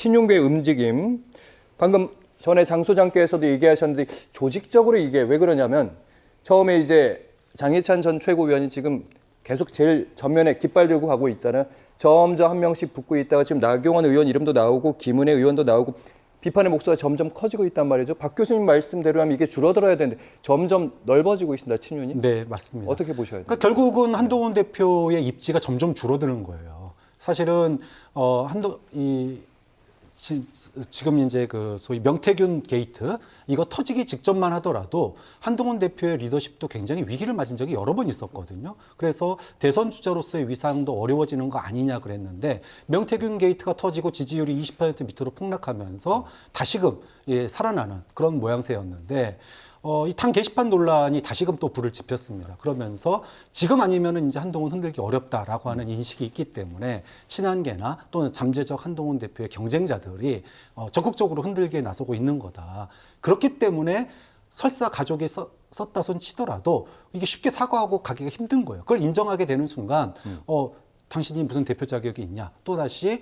친윤계 움직임. 방금 전에 장 소장께서도 얘기하셨는데 조직적으로 이게 왜 그러냐면 처음에 이제 장해찬 전 최고위원이 지금 계속 제일 전면에 깃발 들고 가고 있잖아요. 점점 한 명씩 붙고 있다가 지금 나경원 의원 이름도 나오고 김은혜 의원도 나오고 비판의 목소리가 점점 커지고 있단 말이죠. 박 교수님 말씀대로라면 이게 줄어들어야 되는데 점점 넓어지고 있습니다. 친윤이. 네, 맞습니다. 어떻게 보셔야 돼요? 그러니까 결국은 한동훈 대표의 입지가 점점 줄어드는 거예요. 사실은 지금 이제 그 소위 명태균 게이트 이거 터지기 직전만 하더라도 한동훈 대표의 리더십도 굉장히 위기를 맞은 적이 여러 번 있었거든요. 그래서 대선 주자로서의 위상도 어려워지는 거 아니냐 그랬는데 명태균 게이트가 터지고 지지율이 20% 밑으로 폭락하면서 다시금 살아나는 그런 모양새였는데 이 당 게시판 논란이 다시금 또 불을 지폈습니다. 그러면서 지금 아니면은 이제 한동훈 흔들기 어렵다라고 하는 인식이 있기 때문에 친한계나 또는 잠재적 한동훈 대표의 경쟁자들이 적극적으로 흔들기에 나서고 있는 거다. 그렇기 때문에 설사 가족이 썼다 손 치더라도 이게 쉽게 사과하고 가기가 힘든 거예요. 그걸 인정하게 되는 순간 당신이 무슨 대표 자격이 있냐? 또다시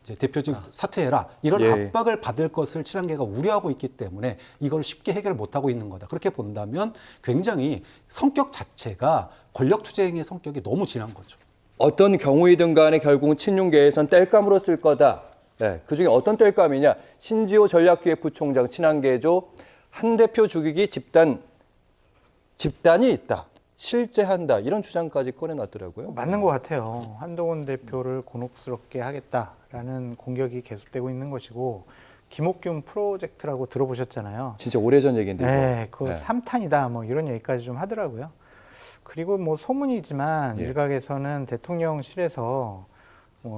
이제 대표직 사퇴해라. 이런 압박을 받을 것을 친한계가 우려하고 있기 때문에 이걸 쉽게 해결 못하고 있는 거다. 그렇게 본다면 굉장히 성격 자체가 권력투쟁의 성격이 너무 진한 거죠. 어떤 경우이든 간에 결국은 친윤계에선 땔감으로 쓸 거다. 네, 그중에 어떤 땔감이냐. 신지호 전략기획부총장 친한계죠. 한 대표 죽이기 집단이 있다. 실제한다 이런 주장까지 꺼내놨더라고요. 맞는 것 같아요. 한동훈 대표를 곤혹스럽게 하겠다라는 공격이 계속되고 있는 것이고 김옥균 프로젝트라고 들어보셨잖아요. 진짜 오래전 얘기인데. 네, 그 3탄이다 뭐 이런 얘기까지 좀 하더라고요. 그리고 뭐 소문이지만 일각에서는 대통령실에서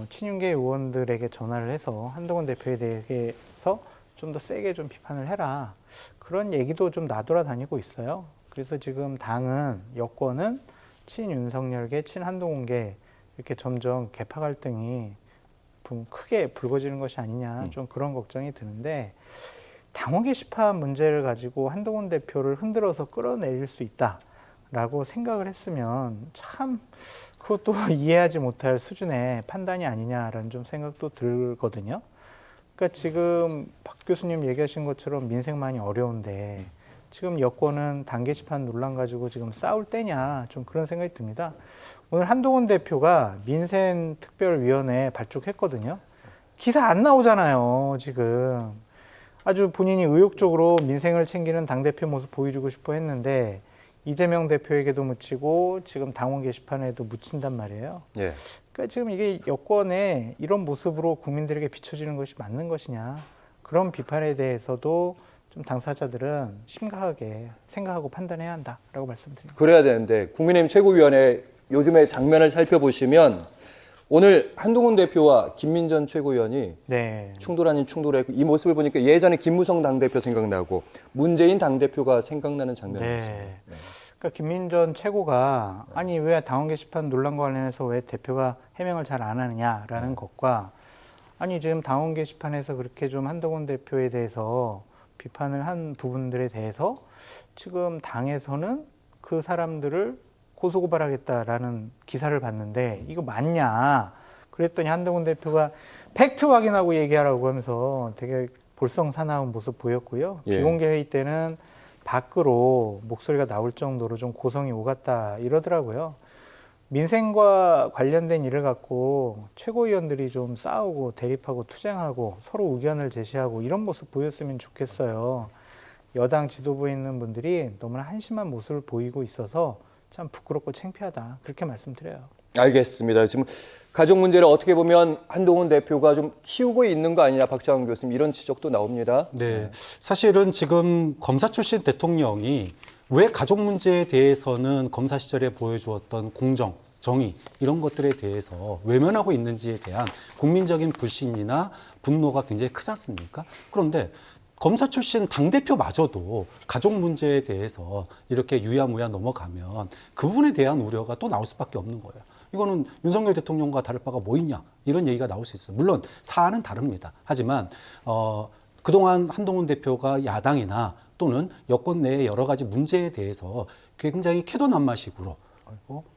친윤계 의원들에게 전화를 해서 한동훈 대표에 대해서 좀 더 세게 좀 비판을 해라. 그런 얘기도 좀 나돌아다니고 있어요. 그래서 지금 당은 여권은 친윤석열계, 친한동훈계 이렇게 점점 계파 갈등이 좀 크게 불거지는 것이 아니냐 좀 그런 걱정이 드는데 당원 게시판 문제를 가지고 한동훈 대표를 흔들어서 끌어내릴 수 있다라고 생각을 했으면 참 그것도 이해하지 못할 수준의 판단이 아니냐라는 좀 생각도 들거든요. 그러니까 지금 박 교수님 얘기하신 것처럼 민생 많이 어려운데 지금 여권은 당 게시판 논란 가지고 지금 싸울 때냐 좀 그런 생각이 듭니다. 오늘 한동훈 대표가 민생특별위원회에 발족했거든요. 기사 안 나오잖아요, 지금. 아주 본인이 의욕적으로 민생을 챙기는 당대표 모습 보여주고 싶어 했는데 이재명 대표에게도 묻히고 지금 당원 게시판에도 묻힌단 말이에요. 예. 그러니까 지금 이게 여권의 이런 모습으로 국민들에게 비춰지는 것이 맞는 것이냐. 그런 비판에 대해서도 좀 당사자들은 심각하게 생각하고 판단해야 한다라고 말씀드립니다. 그래야 되는데 국민의힘 최고위원회 요즘의 장면을 살펴보시면 오늘 한동훈 대표와 김민전 최고위원이 충돌 아닌 충돌했고 이 모습을 보니까 예전에 김무성 당대표 생각나고 문재인 당대표가 생각나는 장면이었습니다. 그러니까 김민전 최고가 아니 왜 당원 게시판 논란과 관련해서 왜 대표가 해명을 잘 안 하느냐라는 것과 아니 지금 당원 게시판에서 그렇게 좀 한동훈 대표에 대해서 비판을 한 부분들에 대해서 지금 당에서는 그 사람들을 고소고발하겠다라는 기사를 봤는데 이거 맞냐? 그랬더니 한동훈 대표가 팩트 확인하고 얘기하라고 하면서 되게 볼썽사나운 모습 보였고요. 비공개 회의 때는 밖으로 목소리가 나올 정도로 좀 고성이 오갔다 이러더라고요. 민생과 관련된 일을 갖고 최고위원들이 좀 싸우고 대립하고 투쟁하고 서로 의견을 제시하고 이런 모습 보였으면 좋겠어요. 여당 지도부에 있는 분들이 너무나 한심한 모습을 보이고 있어서 참 부끄럽고 창피하다. 그렇게 말씀드려요. 알겠습니다. 지금 가족 문제를 어떻게 보면 한동훈 대표가 좀 키우고 있는 거 아니냐, 박장훈 교수님 이런 지적도 나옵니다. 네, 사실은 지금 검사 출신 대통령이 왜 가족 문제에 대해서는 검사 시절에 보여주었던 공정, 정의 이런 것들에 대해서 외면하고 있는지에 대한 국민적인 불신이나 분노가 굉장히 크지 않습니까? 그런데 검사 출신 당대표마저도 가족 문제에 대해서 이렇게 유야무야 넘어가면 그 부분에 대한 우려가 또 나올 수밖에 없는 거예요. 이거는 윤석열 대통령과 다를 바가 뭐 있냐 이런 얘기가 나올 수 있어요. 물론 사안은 다릅니다. 하지만 그동안 한동훈 대표가 야당이나 또는 여권 내의 여러 가지 문제에 대해서 굉장히 캐도남마식으로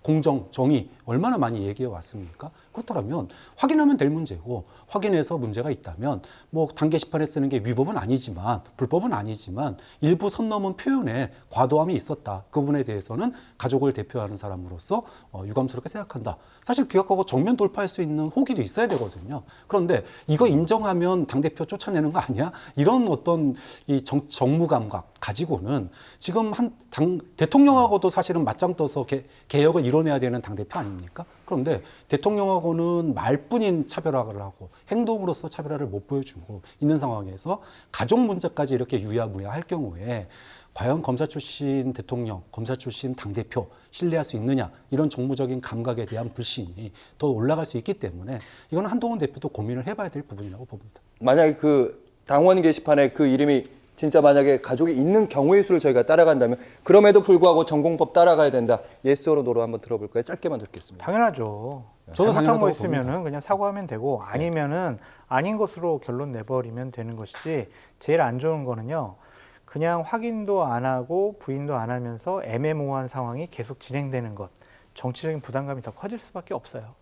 공정, 정의 얼마나 많이 얘기해 왔습니까? 그렇다면 확인하면 될 문제고 확인해서 문제가 있다면 뭐 당 게시판에 쓰는 게 위법은 아니지만 불법은 아니지만 일부 선 넘은 표현에 과도함이 있었다. 그 부분에 대해서는 가족을 대표하는 사람으로서 유감스럽게 생각한다. 사실 그것하고 정면 돌파할 수 있는 호기도 있어야 되거든요. 그런데 이거 인정하면 당대표 쫓아내는 거 아니야? 이런 어떤 이 정무 감각 가지고는 지금 대통령하고도 사실은 맞짱 떠서 개혁을 이뤄내야 되는 당대표 아닙니까? 그런데 대통령하고는 말뿐인 차별화를 하고 행동으로서 차별화를 못 보여주고 있는 상황에서 가족 문제까지 이렇게 유야무야할 경우에 과연 검사 출신 대통령, 검사 출신 당대표 신뢰할 수 있느냐 이런 정무적인 감각에 대한 불신이 더 올라갈 수 있기 때문에 이거는 한동훈 대표도 고민을 해봐야 될 부분이라고 봅니다. 만약에 그 당원 게시판에 그 이름이 진짜 만약에 가족이 있는 경우의 수를 저희가 따라간다면 그럼에도 불구하고 전공법 따라가야 된다. 예스 오로 노로 한번 들어볼까요? 짧게만 듣겠습니다. 당연하죠. 저도 잘못한 거 당연하다고 있으면은 봅니다. 그냥 사과하면 되고 아니면은 아닌 것으로 결론 내버리면 되는 것이지 제일 안 좋은 거는요. 그냥 확인도 안 하고 부인도 안 하면서 애매모호한 상황이 계속 진행되는 것. 정치적인 부담감이 더 커질 수밖에 없어요.